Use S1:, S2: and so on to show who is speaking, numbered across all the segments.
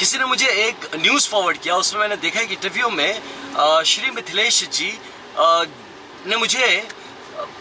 S1: किसी ने मुझे एक न्यूज़ फॉरवर्ड किया, उसमें मैंने देखा कि इंटरव्यू में श्री मिथिलेश जी ने मुझे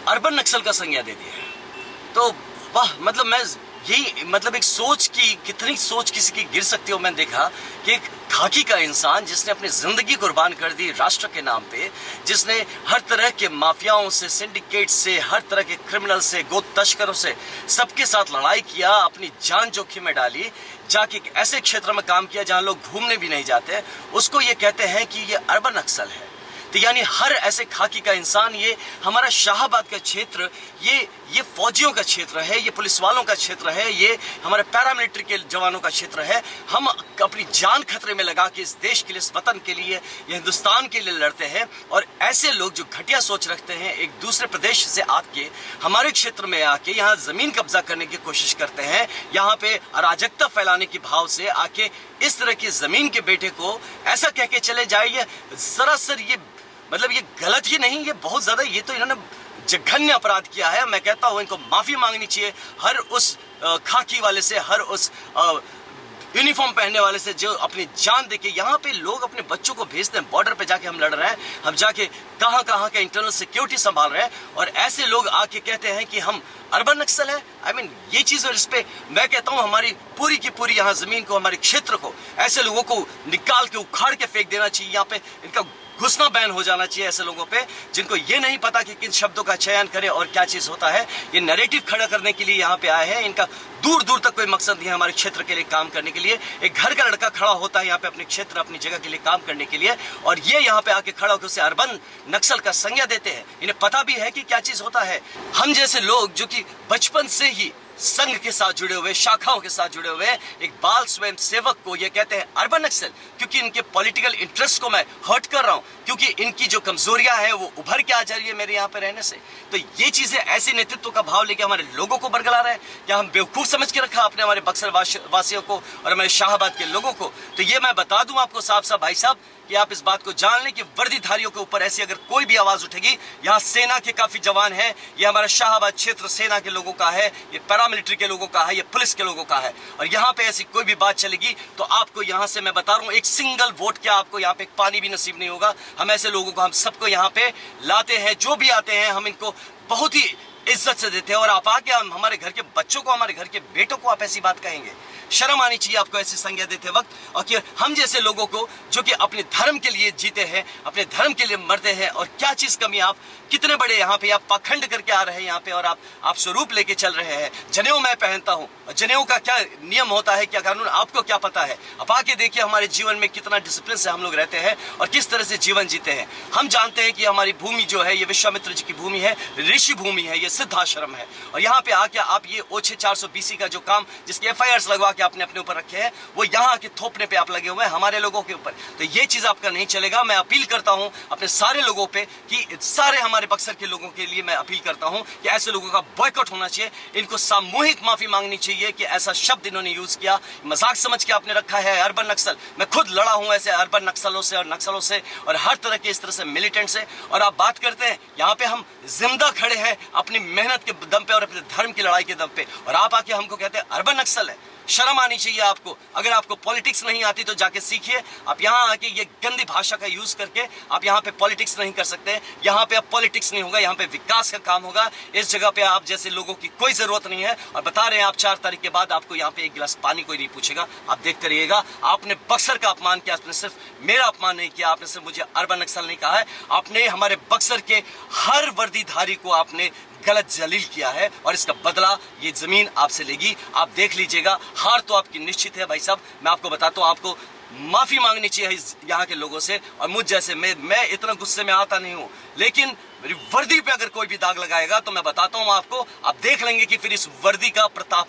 S1: अर्बन नक्सल का संज्ञा दे दिया है। तो वाह, मतलब मैं यही एक सोच की कितनी सोच किसी की गिर सकती हो। मैंने देखा कि एक खाकी का इंसान जिसने अपनी जिंदगी कुर्बान कर दी राष्ट्र के नाम पे, जिसने हर तरह के माफियाओं से, सिंडिकेट से, हर तरह के क्रिमिनल से, गो तस्करों से सबके साथ लड़ाई किया, अपनी जान जोखिम में डाली, जाके एक ऐसे क्षेत्र में काम किया जहां लोग घूमने भी नहीं जाते, उसको ये कहते हैं कि ये अर्बन नक्सल है। तो यानी हर ऐसे खाकी का इंसान, ये हमारा शाहबाद का क्षेत्र, ये फौजियों का क्षेत्र है, ये पुलिस वालों का क्षेत्र है, ये हमारे पैरामिलिट्री के जवानों का क्षेत्र है। हम अपनी जान खतरे में लगा के इस देश के लिए, इस वतन के लिए, ये हिंदुस्तान के लिए लड़ते हैं। और ऐसे लोग जो घटिया सोच रखते हैं, एक दूसरे प्रदेश से आके हमारे क्षेत्र में आके यहाँ जमीन कब्जा करने की कोशिश करते हैं, यहाँ पे अराजकता फैलाने के भाव से आके इस तरह की जमीन के बेटे को ऐसा कह के चले जाइए, सरासर ये ये गलत ही नहीं, ये बहुत ज्यादा, ये तो इन्होंने जघन्य अपराध किया है। मैं कहता हूं इनको माफी मांगनी चाहिए हर उस खाकी वाले से, हर उस यूनिफॉर्म पहनने वाले से जो अपनी जान देके यहाँ पे लोग अपने बच्चों को भेजते हैं। बॉर्डर पे जाके हम लड़ रहे हैं, हम जाके कहाँ कहाँ के इंटरनल सिक्योरिटी संभाल रहे हैं, और ऐसे लोग आके कहते हैं कि हम अर्बन नक्सल है। ये चीज, और इस पे मैं कहता हूँ हमारी पूरी की पूरी यहाँ जमीन को, हमारे क्षेत्र को, ऐसे लोगों को निकाल के उखाड़ के फेंक देना चाहिए। यहाँ पे इनका घुसना बैन हो जाना चाहिए, ऐसे लोगों पे जिनको ये नहीं पता कि किन शब्दों का चयन करें और क्या चीज होता है। ये नैरेटिव खड़ा करने के लिए यहाँ पे आए हैं, इनका दूर दूर तक कोई मकसद नहीं है हमारे क्षेत्र के लिए काम करने के लिए। एक घर का लड़का खड़ा होता है यहाँ पे अपने क्षेत्र, अपनी जगह के लिए काम करने के लिए, और ये यहाँ पे आके खड़ा होकर उसे अर्बन नक्सल का संज्ञा देते हैं। इन्हें पता भी है कि क्या चीज होता है। हम जैसे लोग जो कि बचपन से ही संघ के साथ जुड़े हुए, शाखाओं के साथ जुड़े हुए एक बाल स्वयं सेवक को ये कहते हैं अर्बन नक्सल, क्योंकि इनके पॉलिटिकल इंटरेस्ट को मैं हर्ट कर रहा हूं, क्योंकि इनकी जो कमजोरियां हैं वो उभर के आ जा रही है मेरे यहाँ पे रहने से। तो ये चीजें ऐसे नेतृत्व का भाव लेके हमारे लोगों को बरगला रहे हैं, क्या हम बेवकूफ समझ के रखा आपने हमारे बक्सर वासियों को और हमारे शाहबाद के लोगों को। तो ये मैं बता दूं आपको साफ साफ भाई साहब, कि आप इस बात को जान लें कि वर्दीधारियों के ऊपर ऐसी अगर कोई भी आवाज उठेगी, यहाँ सेना के काफी जवान हैं, ये हमारा शाहबाद क्षेत्र सेना के लोगों का है, ये पैरामिलिट्री के लोगों का है, ये पुलिस के लोगों का है, और यहाँ पे ऐसी कोई भी बात चलेगी तो आपको यहाँ से मैं बता रहा हूँ, एक सिंगल वोट क्या आपको यहाँ पे एक पानी भी नसीब नहीं होगा। हम ऐसे लोगों को, हम सबको यहाँ पे लाते हैं, जो भी आते हैं हम इनको बहुत ही इज्जत से देते हैं, और आप आके हम हमारे घर के बच्चों को, हमारे घर के बेटों को आप ऐसी बात कहेंगे। शर्म आनी चाहिए आपको ऐसी संज्ञा देते वक्त। और कि हम जैसे लोगों को जो कि अपने धर्म के लिए जीते हैं, अपने धर्म के लिए मरते हैं, और क्या चीज कमी, आप कितने बड़े यहाँ पे आप पाखंड करके आ रहे हैं यहाँ पे, और आप स्वरूप लेके चल रहे हैं। जनेऊ मैं पहनता हूँ, जनेऊ का क्या नियम होता है, क्या कानून, आपको क्या पता है? आप आके देखिए हमारे जीवन में कितना डिसिप्लिन से हम लोग रहते हैं और किस तरह से जीवन जीते हैं। हम जानते हैं कि हमारी भूमि जो है ये विश्वामित्र जी की भूमि है, ऋषि भूमि है, ये सिद्धाश्रम है, और यहाँ पे आके आप ये ओछे 400 BC का जो काम, जिसके FIRs लगवा के आपने अपने ऊपर रखे हैं, वो यहाँ के थोपने पे आप लगे हुए हैं हमारे लोगों के ऊपर। तो ये चीज आपका नहीं चलेगा। मैं अपील करता हूँ अपने सारे लोगों पे, कि सारे हमारे बक्सर के लोगों के लिए मैं अपील करता हूँ कि ऐसे लोगों का बॉयकॉट होना चाहिए, इनको सामूहिक माफी मांगनी चाहिए कि ऐसा शब्द इन्होंने यूज किया, मजाक समझ के आपने रखा है अर्बन नक्सल। मैं खुद लड़ा हूं ऐसे अर्बन नक्सलों से और नक्सलों से और हर तरह के इस तरह से मिलिटेंट से, और आप बात करते हैं यहाँ पे हम जिंदा खड़े हैं अपनी मेहनत के दम पे और अपने धर्म की लड़ाई के दम पे, और आप आके हमको कहते हैं अर्बन नक्सल है। शर्म आनी चाहिए आपको। अगर आपको पॉलिटिक्स नहीं आती तो जाके सीखिए। आप यहाँ आके ये गंदी भाषा का यूज करके आप यहाँ पे पॉलिटिक्स नहीं कर सकते। यहाँ पे अब पॉलिटिक्स नहीं होगा, यहाँ पे विकास का काम होगा। इस जगह पे आप जैसे लोगों की कोई जरूरत नहीं है, और बता रहे हैं आप 4 तारीख के बाद आपको यहाँ पे एक गिलास पानी कोई नहीं पूछेगा। आप देखते रहिएगा। आपने बक्सर का अपमान किया, आपने सिर्फ मेरा अपमान नहीं किया, आपने सिर्फ मुझे अर्बन नक्सल नहीं कहा है, आपने हमारे बक्सर के हर वर्दीधारी को आपने गलत जलील किया है, और इसका बदला ये जमीन आपसे लेगी। आप देख लीजिएगा। हार तो आपकी निश्चित है भाई साहब। मैं आपको बताता हूँ, आपको माफी मांगनी चाहिए यहाँ के लोगों से। और मुझ जैसे मैं इतना गुस्से में आता नहीं हूँ, लेकिन मेरी वर्दी पे अगर कोई भी दाग लगाएगा तो मैं बताता हूँ आपको, आप देख लेंगे कि फिर इस वर्दी का प्रताप